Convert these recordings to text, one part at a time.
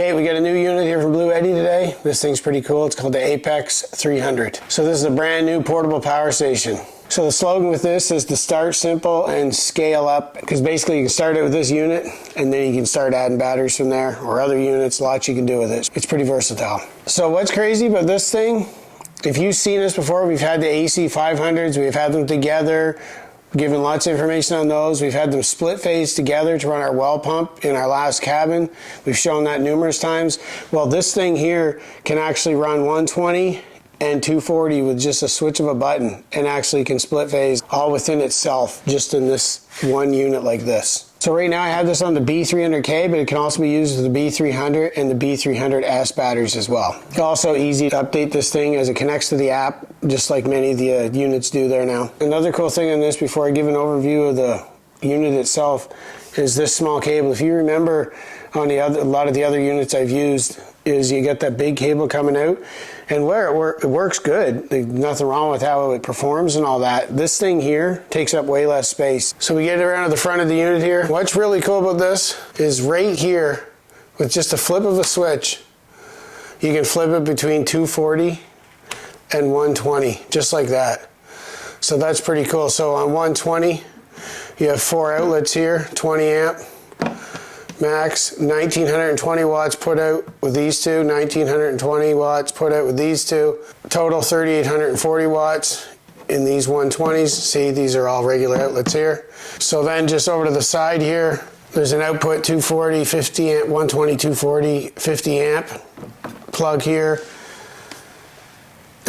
Okay, we got a new unit here from BLUETTI today. This thing's pretty cool. It's called the Apex 300. So this is a brand new portable power station. So the slogan with this is to start simple and scale up, because basically you can start it with this unit and then you can start adding batteries from there or other units, lots you can do with it. It's pretty versatile. So what's crazy about this thing, if you've seen this before, we've had the AC 500s, we've had them together, given lots of information on those. We've had them split phase together to run our well pump in our last cabin. We've shown that numerous times. Well, this thing here can actually run 120 and 240 with just a switch of a button, and actually can split phase all within itself, just in this one unit like this. So right now I have this on the B300K, but it can also be used with the B300 and the B300S batteries as well. Also easy to update this thing as it connects to the app, just like many of the units do there now. Another cool thing on this, before I give an overview of the unit itself, is this small cable. If you remember on a lot of the other units I've used, is you get that big cable coming out, and where it works good, there's nothing wrong with how it performs and all that. This thing here takes up way less space. So we get around to the front of the unit here. What's really cool about this is right here, with just a flip of a switch, you can flip it between 240 and 120, just like that. So that's pretty cool. So on 120, you have 4 outlets here, 20 amp. Max, 1920 watts put out with these two, 1920 watts put out with these two. Total 3840 watts in these 120s. See, these are all regular outlets here. So then just over to the side here, there's an output 240, 50 amp, 120, 240, 50 amp plug here.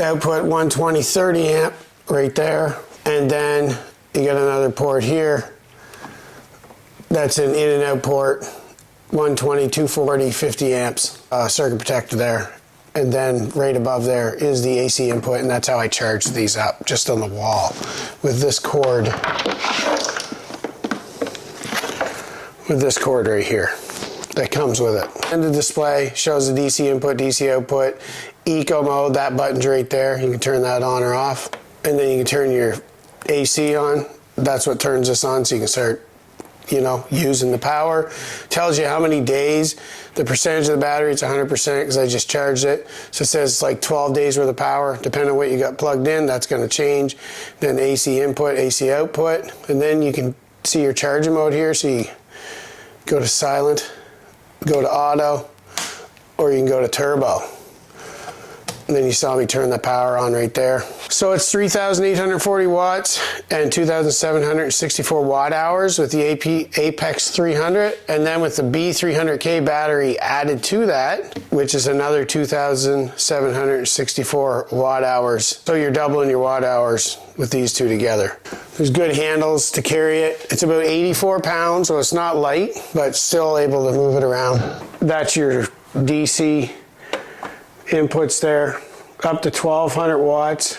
Output 120, 30 amp right there. And then you got another port here. That's an in and out port, 120, 240, 50 amps, circuit protector there. And then right above there is the AC input, and that's how I charge these up, just on the wall with this cord. With this cord right here that comes with it. And the display shows the DC input, DC output, eco mode, that button's right there. You can turn that on or off. And then you can turn your AC on. That's what turns this on, so you can start, you know, using the power. Tells you how many days, the percentage of the battery. It's 100% because I just charged it. So it says it's like 12 days worth of power. Depending on what you got plugged in, that's going to change. Then AC input, AC output. And then you can see your charging mode here. So you go to silent, go to auto, or you can go to turbo. And then you saw me turn the power on right there. So it's 3,840 watts and 2,764 watt hours with the Apex 300. And then with the B300K battery added to that, which is another 2,764 watt hours. So you're doubling your watt hours with these two together. There's good handles to carry it. It's about 84 pounds, so it's not light, but still able to move it around. That's your DC inputs there, up to 1,200 watts,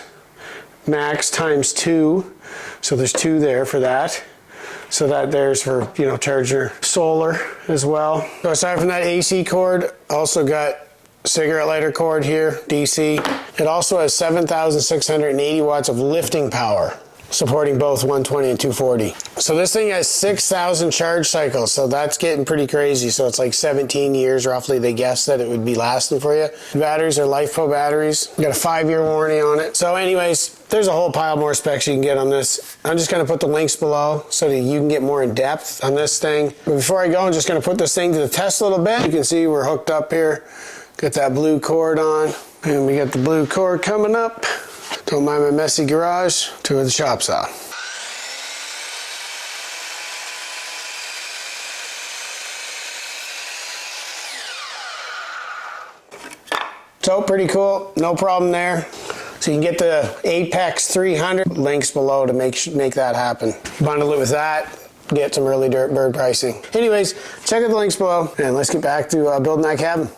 max times 2. So there's 2 there for that. So that there's for, you know, charger solar as well. So aside from that AC cord, also got cigarette lighter cord here, DC. It also has 7,680 watts of lifting power, supporting both 120 and 240. So this thing has 6,000 charge cycles, so that's getting pretty crazy. So it's like 17 years roughly they guess that it would be lasting for you. The batteries are LifePro batteries. Got a 5-year warranty on it. So anyways, there's a whole pile more specs you can get on this. I'm just gonna put the links below so that you can get more in depth on this thing. But before I go, I'm just gonna put this thing to the test a little bit. You can see we're hooked up here. Got that blue cord on, and we got the blue cord coming up. Don't mind my messy garage to where the shop's at. So pretty cool, no problem there. So you can get the Apex 300, links below to make that happen. Bundle it with that, get some early bird pricing. Anyways, check out the links below, and let's get back to building that cabin.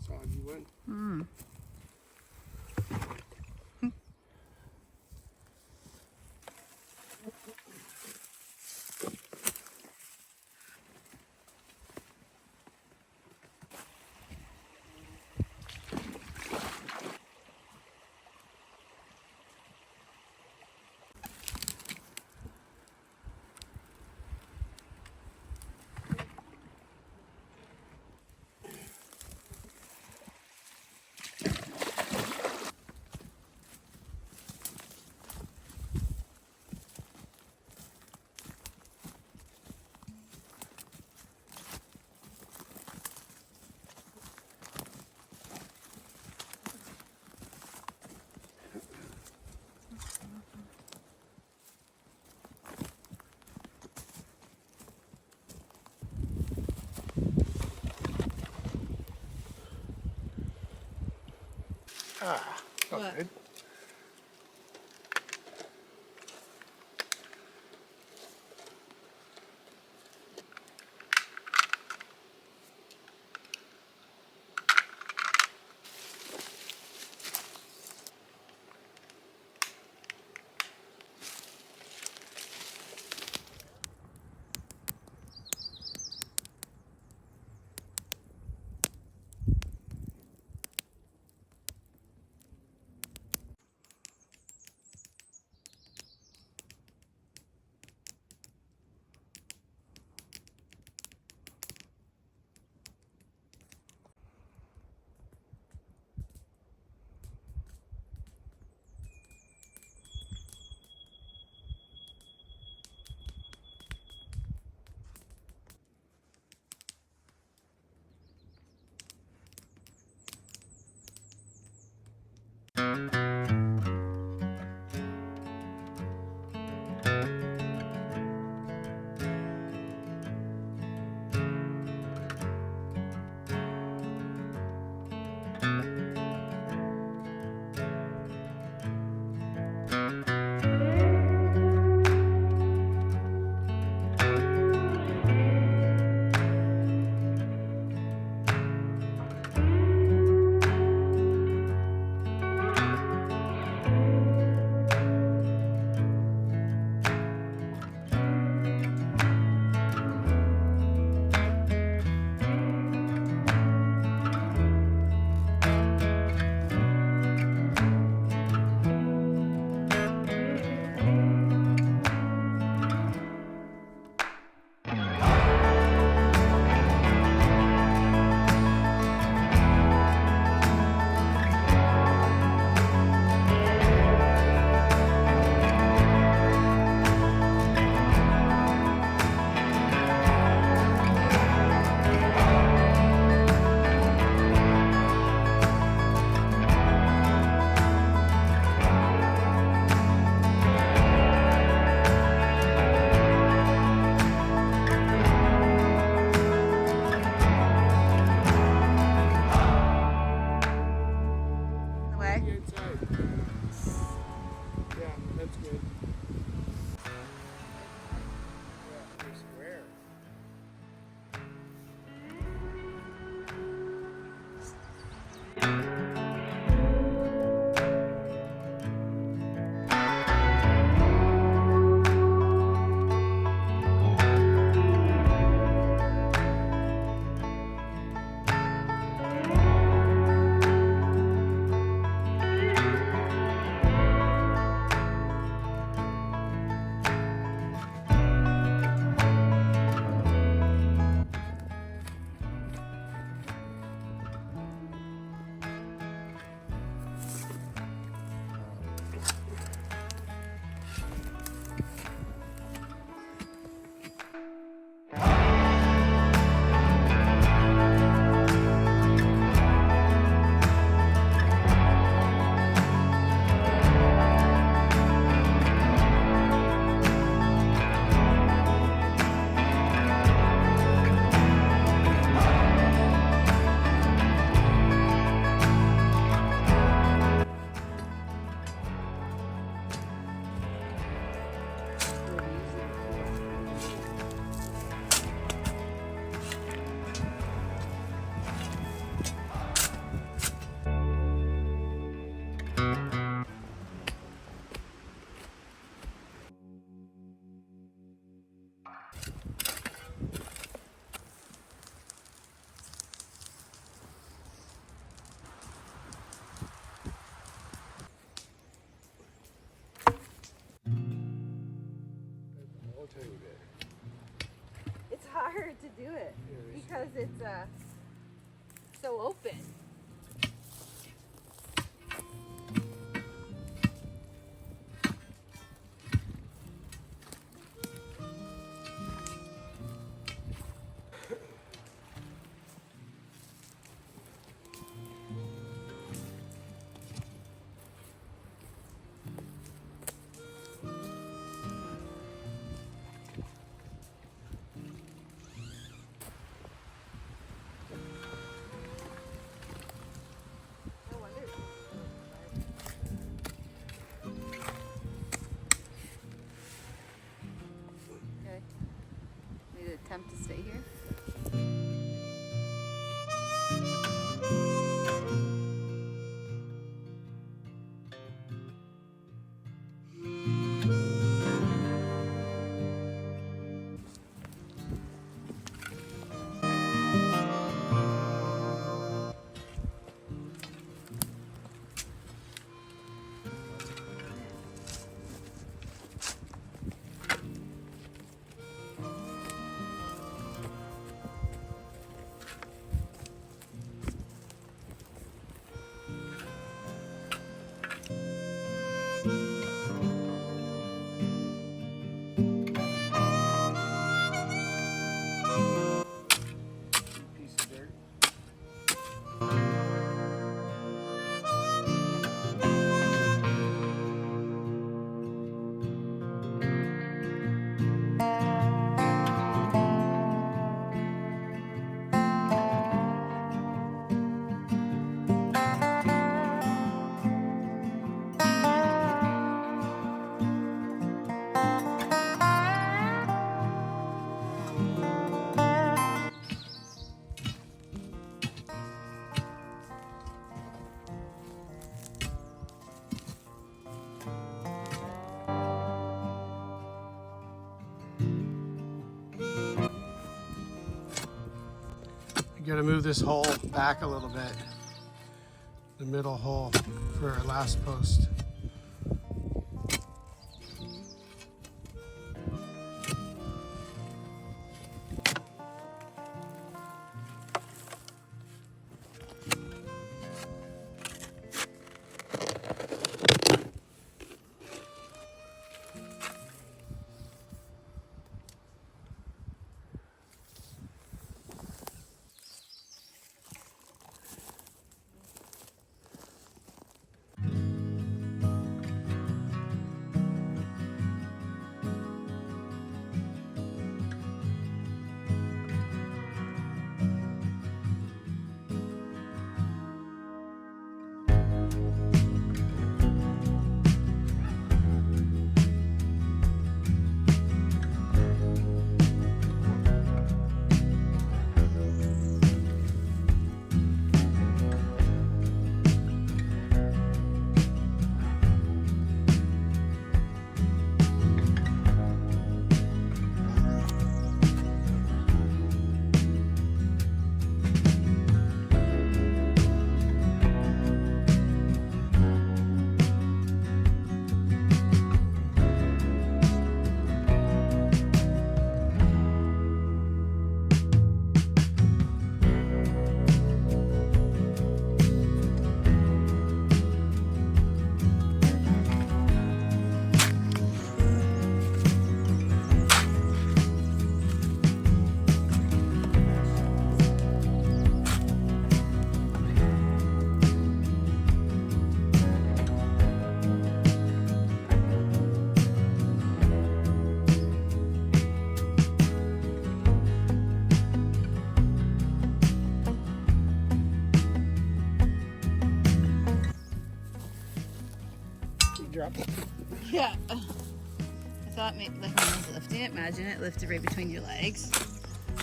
Soggy one. Mm. Ah, What? good. because it's so open. Attempt to stay here. You gotta move this hole back a little bit. The middle hole for our last post. Drop it. Yeah. I thought maybe like when I was lifting it, imagine it lifted right between your legs.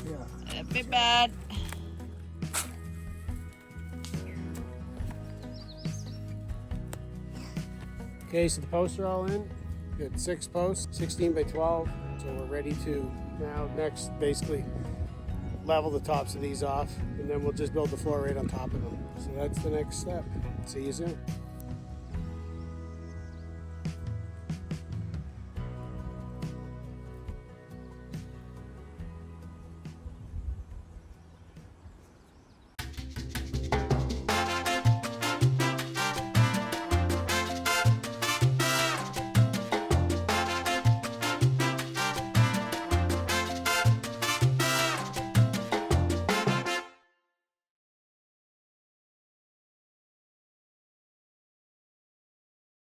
Yeah. That'd be bad. Okay, so the posts are all in. We got 6 posts, 16 by 12. So we're ready to now next basically level the tops of these off, and then we'll just build the floor right on top of them. So that's the next step. See you soon.